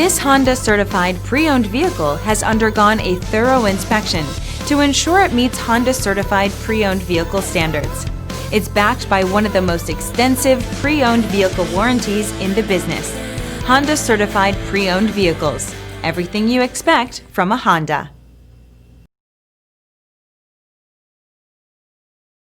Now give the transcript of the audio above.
This Honda certified pre-owned vehicle has undergone a thorough inspection to ensure it meets Honda certified pre-owned vehicle standards. It's backed by one of the most extensive pre-owned vehicle warranties in the business. Honda certified pre-owned vehicles. Everything you expect from a Honda.